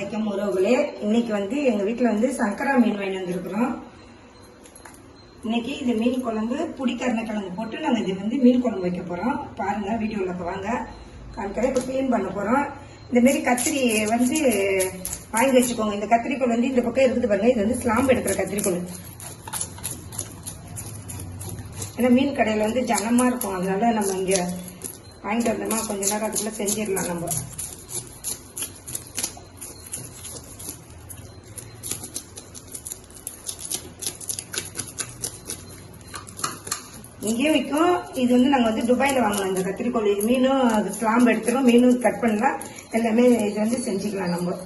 வணக்கம் உறவுகளே. இன்னைக்கு எங்க வீட்டில் சங்கரா மீன் வாங்கி வந்திருக்கிறோம். இன்னைக்கு இது மீன் குழம்பு புடிக்கருணக்கிழங்கு போட்டு நாங்கள் இது மீன் குழம்பு வைக்க போகிறோம். பாருங்க, வீடியோவில் வாங்க காண்கிறேன். இப்போ க்ளீன் பண்ண போகிறோம். இந்த மாரி கத்திரி வாங்கி வச்சுக்கோங்க. இந்த கத்திரிக்கோள் இந்த பக்கம் இருக்குது பாருங்க. இது ஸ்லாம்பு எடுக்கிற கத்திரிக்கோள். ஏன்னா மீன் கடையில் ஜனமாக இருக்கும், அதனால நம்ம இங்கே வாங்கிட்டு வந்தோமா கொஞ்ச நேரம் அதுக்குள்ளே செஞ்சிடலாம். நம்ம இங்கேயும் விற்கும். இது நாங்கள் துபாயில் வாங்கலாம். இந்த கத்திரிக்கோள் இது மீனும் அது ஸ்லாம்பு எடுத்துரும், மீனும் கட் பண்ணலாம், எல்லாமே இது செஞ்சுக்கலாம் நம்ம.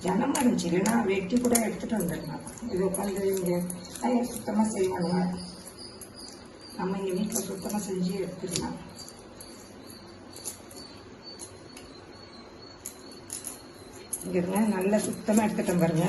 ஜனமாக இருந்துச்சு, இல்லைன்னா வெட்டி கூட எடுத்துகிட்டு வந்துடலாம். இது உட்காந்து இங்கே சுத்தமாக செய்வாங்க. நம்ம இங்கே வீட்டில் சுத்தமாக செஞ்சு எடுத்துக்கலாம். இங்கே இருங்க, நல்லா சுத்தமாக எடுத்துட்டோம் பாருங்க.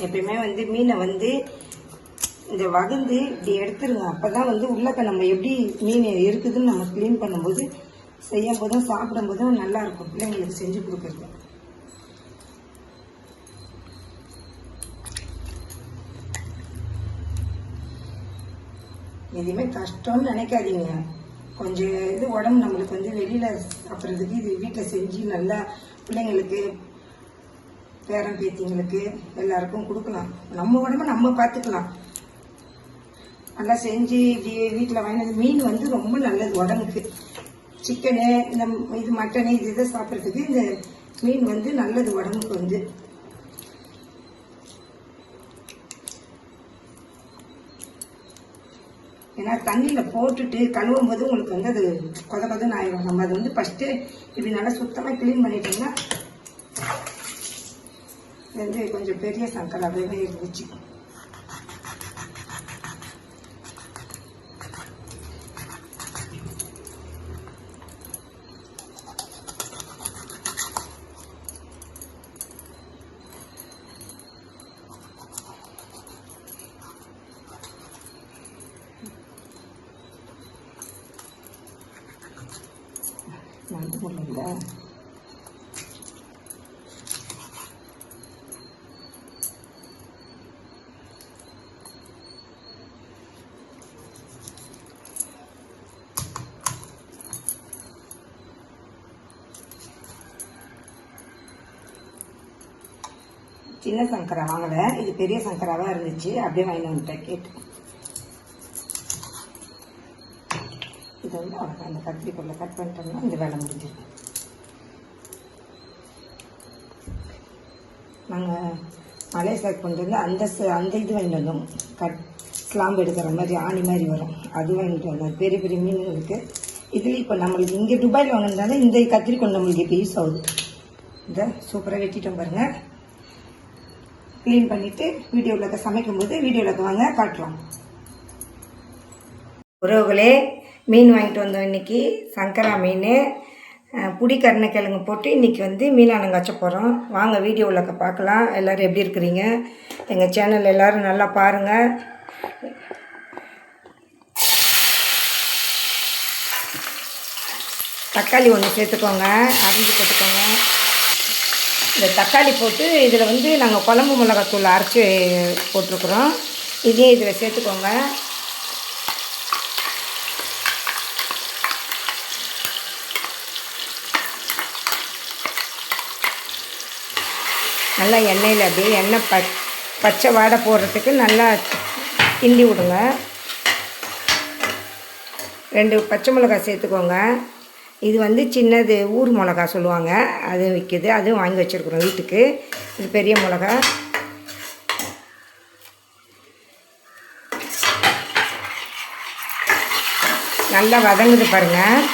எப்பயுமே மீனை இந்த வகுந்து இப்படி எடுத்துருங்க. அப்பதான் உள்ளக்க நம்ம எப்படி மீன் இருக்குதுன்னு நம்ம கிளீன் பண்ணும்போது செய்யும் போதும் சாப்பிடும் போதும் நல்லா இருக்கும் பிள்ளைங்களுக்கு செஞ்சு கொடுக்கறது. எதுவுமே கஷ்டம்னு நினைக்காதீங்க. கொஞ்சம் இது உடம்பு நம்மளுக்கு வெளியில சாப்பிட்றதுக்கு இது வீட்டில் செஞ்சு நல்லா பிள்ளைங்களுக்கு பேரன் பேத்திங்களுக்கு எல்லாருக்கும் கொடுக்கலாம். நம்ம உடம்பு நம்ம பார்த்துக்கலாம். நல்லா செஞ்சு வீட்டில் வாங்கினது மீன் ரொம்ப நல்லது உடம்புக்கு. சிக்கனு இந்த இது மட்டனு இது இதை சாப்பிட்றதுக்கு இந்த மீன் நல்லது உடம்புக்கு. ஏன்னா தண்ணியில் போட்டுட்டு கழுவும் போது உங்களுக்கு அது கொத கொதன்னு ஆயிடும். நம்ம அது ஃபஸ்ட்டு இப்படி நல்லா சுத்தமாக க்ளீன் பண்ணிட்டோம்னா கொஞ்சம் பெரிய சங்கராவே இருந்துச்சு. நண்டு முல்லைங்களா? சின்ன சங்கரா வாங்கலை, இது பெரிய சங்கராவா இருந்துச்சு, அப்படியே வாங்கி வந்துட்டேன் கேட்டு. இது அவ்வளோ அந்த கத்திரிக்கோளை கட் பண்ணிட்டோம்னா இந்த வேலை முடிஞ்சிடும். நாங்கள் மலேசியாவுக்கு கொண்டு அந்த இது வாங்கிட்டு வந்தோம். ஸ்லாம்பு எடுக்கிற மாதிரி ஆணி மாதிரி வரும், அது வாங்கிட்டு வந்தோம். பெரிய பெரிய மீன்களுக்கு இதில் இப்போ நம்மளுக்கு இங்கே துபாயில் வாங்கினதால இந்த கத்திரிக்கோள் நம்மளுக்கு இப்போ யூஸ் ஆகுது. இதை சூப்பராக வெட்டிட்டோம் பாருங்கள். க்ளீன் பண்ணிவிட்டு வீடியோவில் சமைக்கும்போது வீடியோவில் வாங்க காட்டுறோம். உறவுகளே, மீன் வாங்கிட்டு வந்தோம். இன்றைக்கி சங்கரா மீன் புடி கருணக்கிழங்கு போட்டு இன்றைக்கி மீனானங்க வச்ச போகிறோம். வாங்க வீடியோவில் பார்க்கலாம். எல்லோரும் எப்படி இருக்கிறீங்க? எங்கள் சேனல் எல்லோரும் நல்லா பாருங்கள். தக்காளி ஒன்று சேர்த்துக்கோங்க, அரிஞ்சு போட்டுக்கோங்க. இந்த தக்காளி போட்டு இதில் நாங்கள் குழம்பு மிளகாத்தூள் அரைச்சி போட்டிருக்குறோம். இதே இதில் சேர்த்துக்கோங்க. நல்லா எண்ணெயில் அப்படியே எண்ணெய் பச்சை வாடை போடுறதுக்கு நல்லா கிண்டி விடுங்க. 2 பச்சை மிளகாய் சேர்த்துக்கோங்க. இது வந்து சின்னது ஊர் மிளகா சொல்லுவாங்க, அது விற்கிது, அதுவும் வாங்கி வச்சுருக்குறோம் வீட்டுக்கு. இது பெரிய மிளகா. நல்லா வதங்குது பாருங்கள்.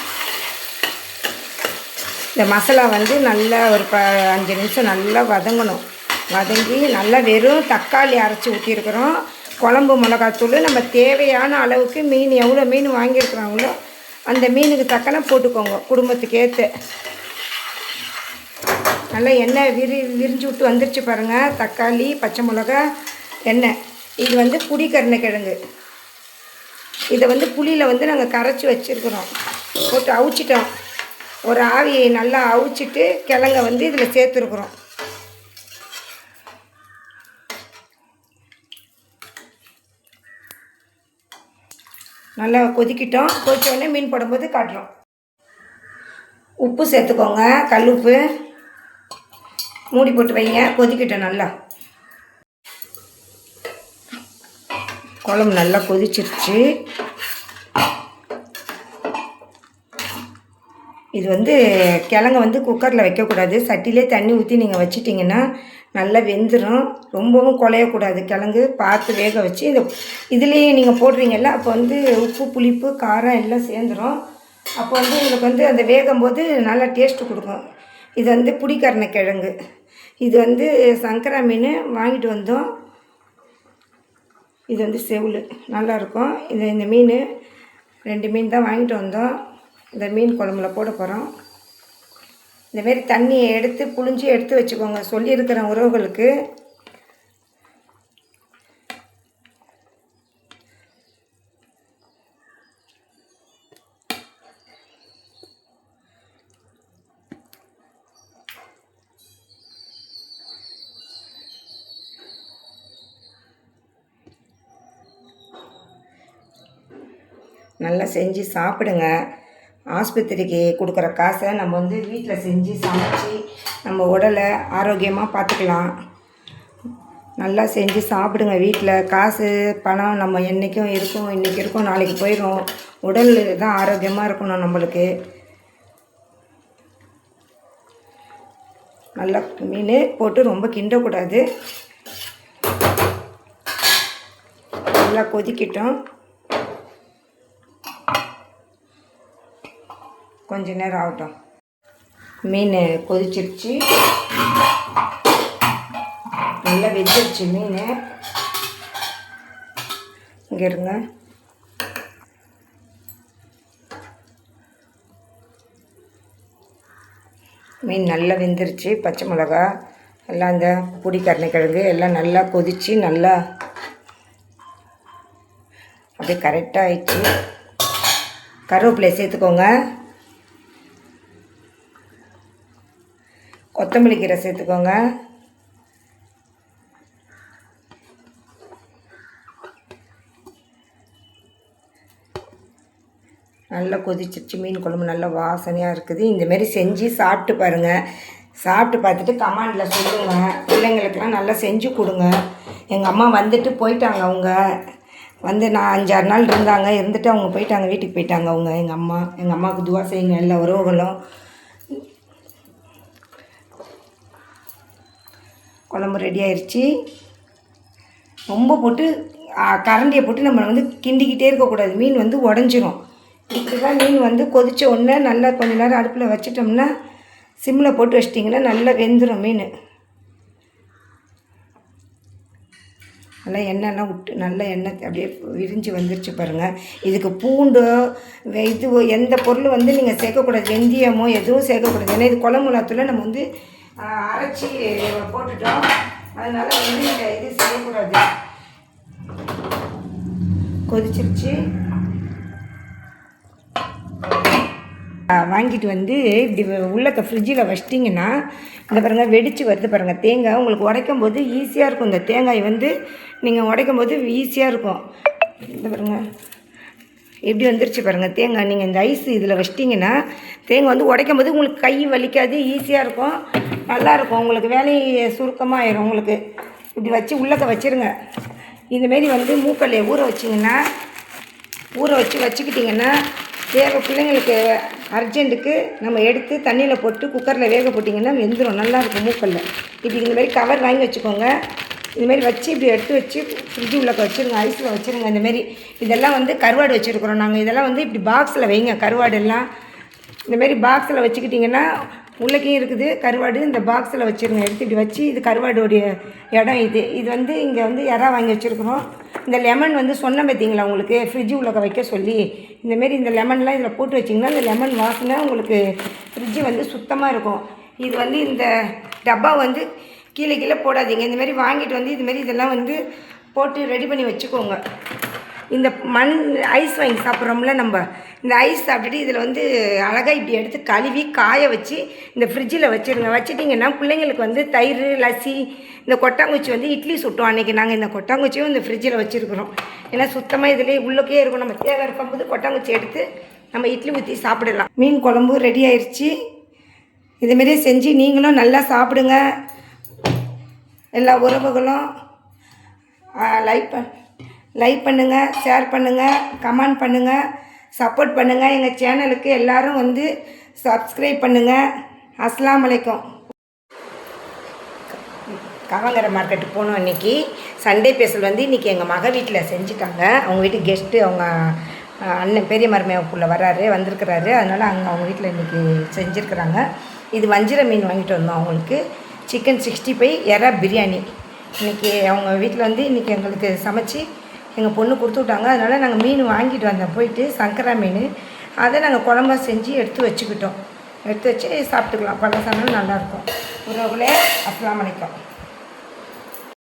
இந்த மசாலா வந்து நல்லா ஒரு 5 நிமிஷம் நல்லா வதங்கணும். வதங்கி நல்லா வெறும் தக்காளி அரைச்சி ஊற்றிருக்கிறோம். குழம்பு மிளகாத்தூள் நம்ம தேவையான அளவுக்கு மீன் எவ்வளோ மீன் வாங்கியிருக்கிறாங்களோ அந்த மீனுக்கு தக்கன போட்டுக்கோங்க, குடும்பத்துக்கு ஏற்ற. நல்லா எண்ணெய் விரிஞ்சு விட்டு வந்துருச்சு பாருங்கள். தக்காளி, பச்சை மிளகா, எண்ணெய். இது வந்து புளிக்கருணைக்கிழங்கு. இதை வந்து புளியில் வந்து நாங்கள் கரைச்சி வச்சுருக்குறோம், போட்டு அவிச்சிட்டோம். ஒரு ஆவியை நல்லா அவிச்சிட்டு கிழங்க வந்து இதில் சேர்த்துருக்குறோம். நல்லா கொதிக்கிட்டோம். கொதிச்சோடனே மீன் போடும்போது காட்டுறோம். உப்பு சேர்த்துக்கோங்க, கல் உப்பு. மூடி போட்டு வைங்க, கொதிக்கிட்டோம். நல்லா குழம்பு நல்லா கொதிச்சிருச்சு. இது வந்து கிழங்க வந்து குக்கரில் வைக்கக்கூடாது, சட்டிலே தண்ணி ஊற்றி நீங்கள் வச்சிட்டிங்கன்னா நல்லா வெந்துடும். ரொம்பவும் குழையக்கூடாது. கிழங்கு பார்த்து வேக வச்சு இதுலேயே நீங்கள் போடுறீங்கல்ல, அப்போ வந்து உப்பு, புளிப்பு, காரம் எல்லாம் சேர்ந்துடும். அப்போ வந்து உங்களுக்கு வந்து அந்த வேகும்போது நல்லா டேஸ்ட்டு கொடுக்கும். இது வந்து புளிக்கருணைக்கிழங்கு. இது வந்து சங்கரா மீன் வாங்கிட்டு வந்தோம். இது வந்து செவுள் நல்லாயிருக்கும். இந்த மீன் 2 மீன் தான் வாங்கிட்டு வந்தோம். இந்த மீன் குழம்புல போட போகிறோம். இந்தமாரி தண்ணியை எடுத்து புழிஞ்சி எடுத்து வச்சுக்கோங்க, சொல்லியிருக்கிற உறவுகளுக்கு. நல்லா செஞ்சு சாப்பிடுங்க. ஆஸ்பத்திரிக்கு கொடுக்குற காசை நம்ம வந்து வீட்டில் செஞ்சு சமைச்சி நம்ம உடலை ஆரோக்கியமாக பார்த்துக்கலாம். நல்லா செஞ்சு சாப்பிடுங்க. வீட்டில் காசு பணம் நம்ம என்றைக்கும் இருக்கும், இன்றைக்கி இருக்கும், நாளைக்கு போயிடும். உடல் தான் ஆரோக்கியமாக இருக்கணும் நம்மளுக்கு. நல்லா மீன் போட்டு ரொம்ப கிண்டக்கூடாது. நல்லா கொதிக்கிட்டோம். கொஞ்ச நேரம் ஆகட்டும். மீன் கொதிச்சிருச்சு, நல்லா வெந்துருச்சு மீன். இங்கே இருங்க. மீன் நல்லா வெந்துருச்சு. பச்சை மிளகா எல்லாம், இந்த புளிக்கருணைக்கிழங்கு எல்லாம் நல்லா கொதித்து நல்லா அப்படியே கரெக்டாக ஆயிடுச்சு. கருவேப்பிலை சேர்த்துக்கோங்க. கொத்தமல்லி கீரை சேர்த்துக்கோங்க. நல்லா கொதிச்சிருச்சு. மீன் குழம்பு நல்லா வாசனையாக இருக்குது. இந்தமாரி செஞ்சு சாப்பிட்டு பாருங்கள். சாப்பிட்டு பார்த்துட்டு கமெண்டில் சொல்லுங்கள். பிள்ளைங்களுக்கெல்லாம் நல்லா செஞ்சு கொடுங்க. எங்கள் அம்மா வந்துட்டு போயிட்டாங்க. அவங்க வந்து நான் 5-6 நாள் இருந்தாங்க. இருந்துட்டு அவங்க போயிட்டாங்க, வீட்டுக்கு போயிட்டாங்க அவங்க. எங்கள் அம்மாவுக்கு துவா செய்யுங்க எல்லா உறவுகளும். குழம்பு ரெடி ஆயிடுச்சு. ரொம்ப போட்டு கரண்டியை போட்டு நம்ம வந்து கிண்டிக்கிட்டே இருக்கக்கூடாது, மீன் வந்து உடஞ்சிரும். இப்படி தான் மீன் வந்து கொதித்த உடனே நல்லா கொஞ்ச நேரம் அடுப்பில் வச்சிட்டோம்னா, சிம்மில் போட்டு வச்சிட்டிங்கன்னா நல்லா வெந்துடும் மீன். நல்லா எண்ணெய்லாம் விட்டு நல்லா எண்ணெய் அப்படியே விரிஞ்சு வந்துருச்சு பாருங்கள். இதுக்கு பூண்டு இது எந்த பொருள் வந்து நீங்கள் சேர்க்கக்கூடாது, வெந்தயமோ எதுவும் சேர்க்கக்கூடாது. ஏன்னா இது குழம்பு மிளகாத்தூளை நம்ம வந்து அரைச்சி போட்டுட்டோம். அதனால் வந்து நீங்கள் இது செய்யக்கூடாது. கொதிச்சிருச்சு. வாங்கிட்டு வந்து இப்படி உள்ளக்க ஃப்ரிட்ஜில் வச்சிட்டிங்கன்னா இந்த பாருங்கள் வெடித்து வருது பாருங்கள். தேங்காய் உங்களுக்கு உடைக்கும் போது ஈஸியாக இருக்கும். இந்த தேங்காய் வந்து நீங்கள் உடைக்கும் போது ஈஸியாக இருக்கும். இந்த பாருங்கள் எப்படி வந்துருச்சு பாருங்கள் தேங்காய். நீங்கள் இந்த ஐஸ் இதில் வச்சிட்டிங்கன்னா தேங்காய் வந்து உடைக்கும் போது உங்களுக்கு கை வலிக்காது, ஈஸியாக இருக்கும், நல்லாயிருக்கும். உங்களுக்கு வேலை சுருக்கமாக ஆயிரும் உங்களுக்கு. இப்படி வச்சு உள்ளக்க வச்சுருங்க. இதுமாரி வந்து மூக்கல்லையை ஊற வச்சிங்கன்னா வச்சுக்கிட்டிங்கன்னா பிள்ளைங்களுக்கு அர்ஜென்ட்டுக்கு நம்ம எடுத்து தண்ணியில் போட்டு குக்கரில் வேக போட்டிங்கன்னா வெந்துடும், நல்லாயிருக்கும் மூக்கல்ல. இப்படி இந்தமாரி கவர் வாங்கி வச்சுக்கோங்க. இதுமாரி வச்சு இப்படி எடுத்து வச்சு ஃப்ரிட்ஜு உள்ளக்க வச்சுருங்க, ஐஸில் வச்சுருங்க. இந்தமாரி இதெல்லாம் வந்து கருவாடு வச்சுருக்குறோம் நாங்கள். இதெல்லாம் வந்து இப்படி பாக்ஸில் வைங்க. கருவாடெல்லாம் இந்தமாரி பாக்ஸில் வச்சுக்கிட்டிங்கன்னா உள்ளக்கையும் இருக்குது கருவாடு. இந்த பாக்ஸில் வச்சுருங்க. எடுத்து இப்படி வச்சு இது கருவாடுடைய இடம். இது வந்து இங்கே வந்து இறா வாங்கி வச்சுருக்குறோம். இந்த லெமன் வந்து சொன்ன பார்த்தீங்களா உங்களுக்கு ஃப்ரிட்ஜு உள்ளக்க வைக்க சொல்லி. இந்தமாரி இந்த லெமன்லாம் இதில் போட்டு வச்சிங்கன்னா இந்த லெமன் வாசனை உங்களுக்கு ஃப்ரிட்ஜு வந்து சுத்தமாக இருக்கும். இது வந்து இந்த டப்பா வந்து கீழே போடாதீங்க. இந்தமாரி வாங்கிட்டு வந்து இதுமாரி இதெல்லாம் வந்து போட்டு ரெடி பண்ணி வச்சுக்கோங்க. இந்த ஐஸ் வாங்கி சாப்பிட்றோம்ல நம்ம, இந்த ஐஸ் சாப்பிட்டுட்டு இதில் வந்து அழகாக இப்படி எடுத்து கழுவி காய வச்சு இந்த ஃப்ரிட்ஜில் வச்சுருங்க. வச்சுட்டிங்கன்னா பிள்ளைங்களுக்கு வந்து தயிர், லஸ்ஸி, இந்த கொட்டாங்குச்சி வந்து இட்லி சுட்டோம் அன்றைக்கி. நாங்கள் இந்த கொட்டாங்குச்சியும் இந்த ஃப்ரிட்ஜில் வச்சுருக்குறோம். ஏன்னா சுத்தமாக இதிலே உள்ளக்கே இருக்கும். நம்ம தேவை இருக்கும்போது கொட்டாங்குச்சி எடுத்து நம்ம இட்லி ஊற்றி சாப்பிடலாம். மீன் குழம்பு ரெடி ஆயிடுச்சு. இதுமாரியே செஞ்சு நீங்களும் நல்லா சாப்பிடுங்க. எல்லா உறவுகளும் லைக் பண்ணுங்கள், ஷேர் பண்ணுங்கள், கமெண்ட் பண்ணுங்கள், சப்போர்ட் பண்ணுங்கள். எங்கள் சேனலுக்கு எல்லோரும் வந்து சப்ஸ்கிரைப் பண்ணுங்கள். அஸ்ஸலாமு அலைக்கும். காவங்கரை மார்க்கெட்டு போனோம் இன்றைக்கி. சண்டே ஸ்பெஷல் வந்து இன்றைக்கி எங்கள் மக வீட்டில் செஞ்சுட்டாங்க. அவங்க வீட்டுக்கு கெஸ்ட்டு அவங்க அண்ணன் பெரிய மருமகக்குள்ளே வந்திருக்கிறாரு. அதனால் அவங்க வீட்டில் இன்றைக்கி செஞ்சுருக்குறாங்க. இது வஞ்சிர மீன் வாங்கிட்டு வந்தோம் அவங்களுக்கு. சிக்கன் 65, எறா பிரியாணி. இன்றைக்கி அவங்க வீட்டில் வந்து இன்றைக்கி எங்களுக்கு சமைச்சி எங்கள் பொண்ணு கொடுத்து விட்டாங்க. அதனால் நாங்கள் மீன் வாங்கிட்டு வந்தோம் போயிட்டு, சங்கரா மீன். அதை நாங்கள் குழம்பா செஞ்சு எடுத்து வச்சுக்கிட்டோம். எடுத்து வச்சு சாப்பிட்டுக்கலாம். பழசானாலும் நல்லாயிருக்கும். உறவுகளே, அஸ்ஸலாமு அலைக்கும்.